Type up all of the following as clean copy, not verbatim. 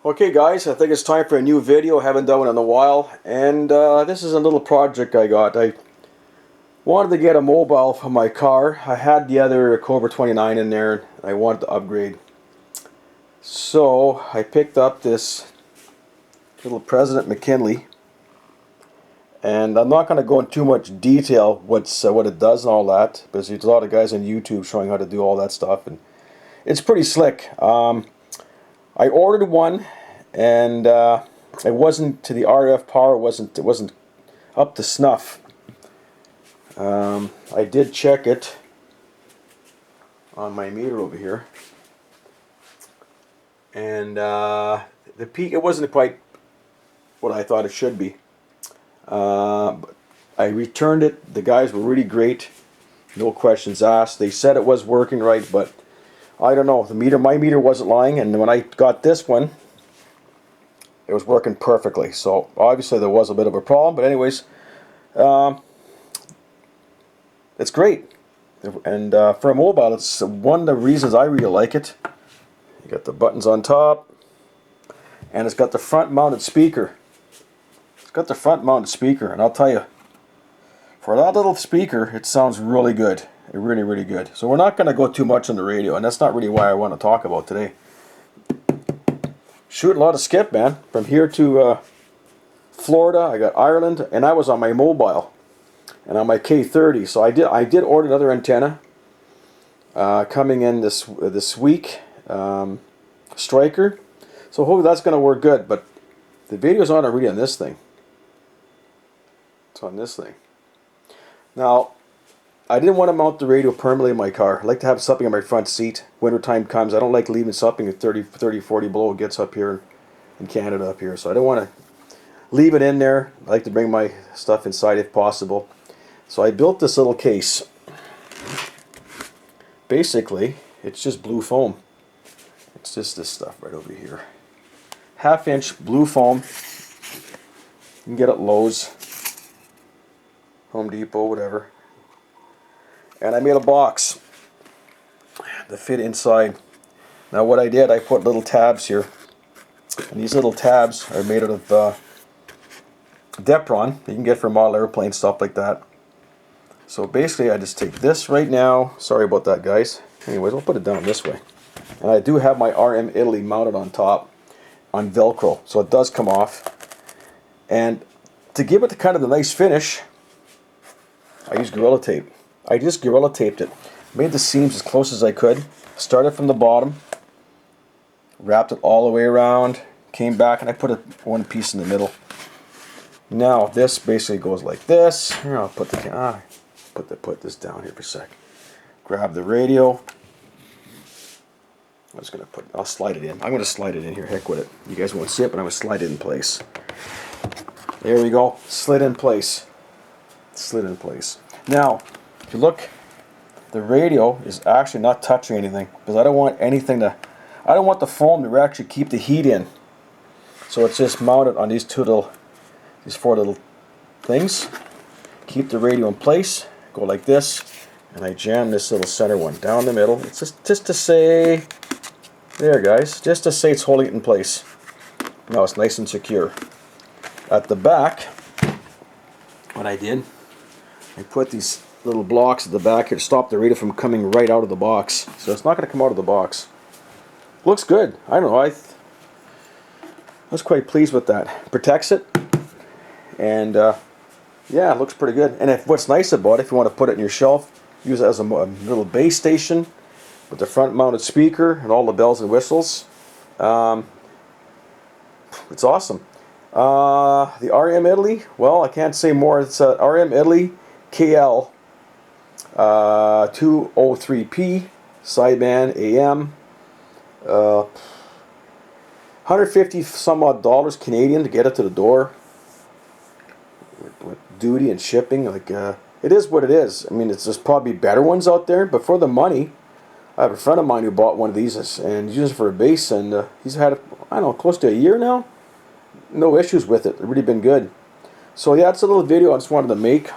Okay guys, I think it's time for a new video. Haven't done one in a while, and this is a little project I got. I wanted to get a mobile for my car. I had the other Cobra 29 in there and I wanted to upgrade. So I picked up this little President McKinley, and I'm not going to go into too much detail what it does and all that, because there's a lot of guys on YouTube showing how to do all that stuff, and it's pretty slick. I ordered one, and it wasn't to the RF power. It wasn't up to snuff. I did check it on my meter over here, and the peak, it wasn't quite what I thought it should be. But I returned it. The guys were really great, no questions asked. They said it was working right, but I don't know. My meter wasn't lying, and when I got this one, it was working perfectly. So obviously there was a bit of a problem, but anyways, it's great. And for a mobile, it's one of the reasons I really like it. You got the buttons on top, and it's got the front-mounted speaker. It's got the front-mounted speaker, and I'll tell you, for that little speaker, it sounds really good. Really, really good. So we're not going to go too much on the radio, and that's not really why I want to talk about today. Shooting a lot of skip, man. From here to Florida, I got Ireland, and I was on my mobile and on my K30. So I did order another antenna coming in this week, Striker. So hopefully that's going to work good. But the video's aren't really on this thing. It's on this thing. Now, I didn't want to mount the radio permanently in my car. I like to have something on my front seat. Wintertime comes, I don't like leaving something at 30, 40 below. It gets up here in Canada up here. So I don't want to leave it in there. I like to bring my stuff inside if possible. So I built this little case. Basically, it's just blue foam. It's just this stuff right over here. 1/2-inch blue foam. You can get it at Lowe's, Home Depot, whatever. And I made a box to fit inside. Now what I did, I put little tabs here. And these little tabs are made out of Depron. You can get from model airplane, stuff like that. So basically I just take this right now. Sorry about that, guys. Anyways, I'll put it down this way. And I do have my RM Italy mounted on top on Velcro. So it does come off. And to give it kind of the nice finish, I use Gorilla Tape. I just Gorilla Taped it. Made the seams as close as I could. Started from the bottom. Wrapped it all the way around. Came back and I put one piece in the middle. Now this basically goes like this. Here, I'll put put this down here for a sec. Grab the radio. I'll slide it in. I'm gonna slide it in here. Heck with it. You guys won't see it, but I'm gonna slide it in place. There we go. Slid in place. Slid in place. Now, if you look, the radio is actually not touching anything, because I don't want the foam to actually keep the heat in. So it's just mounted on these four little things. Keep the radio in place. Go like this, and I jam this little center one down the middle. It's just to say, there guys, just to say it's holding it in place. Now it's nice and secure. At the back, what I did, I put these little blocks at the back here to stop the radio from coming right out of the box. So it's not going to come out of the box. Looks good. I don't know. I was quite pleased with that. Protects it. And yeah, it looks pretty good. And what's nice about it, if you want to put it in your shelf, use it as a little base station with the front mounted speaker and all the bells and whistles. It's awesome. The RM Italy, well, I can't say more. It's a RM Italy KL 203P sideband AM, 150 some odd dollars Canadian to get it to the door with duty and shipping. Like it is what it is. I mean, there's probably better ones out there, but for the money, I have a friend of mine who bought one of these and used it for a base, and he's had it, I don't know, close to a year now. No issues with it. It's really been good. So yeah, it's a little video I just wanted to make.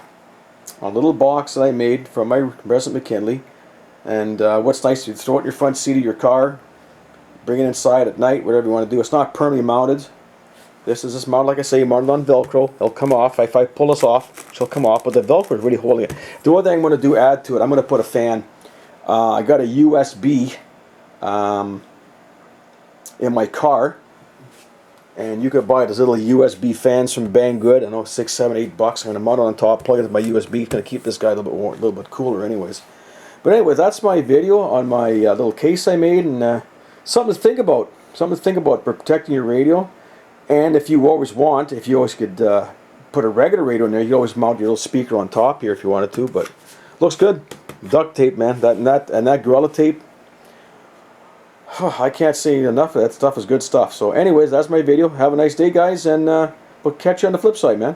A little box that I made from my President McKinley. And what's nice, you throw it in your front seat of your car. bring it inside at night, whatever you want to do. It's not permanently mounted. This is just mounted, like I say, mounted on Velcro. It'll come off. If I pull this off, she'll come off. But the Velcro is really holding it. The only thing I'm going to do, add to it, I'm going to put a fan. I got a USB in my car. And you could buy these little USB fans from Banggood. I know, $6, $7, $8. I'm going to mount it on top, plug it to my USB. It's going to keep this guy a little bit warm, a little bit cooler anyways. But anyway, that's my video on my little case I made. And something to think about. Something to think about for protecting your radio. And if you always could put a regular radio in there, you always mount your little speaker on top here if you wanted to. But looks good. Duct tape, man. That Gorilla tape. I can't say enough of that stuff is good stuff. So anyways, that's my video. Have a nice day, guys, and we'll catch you on the flip side, man.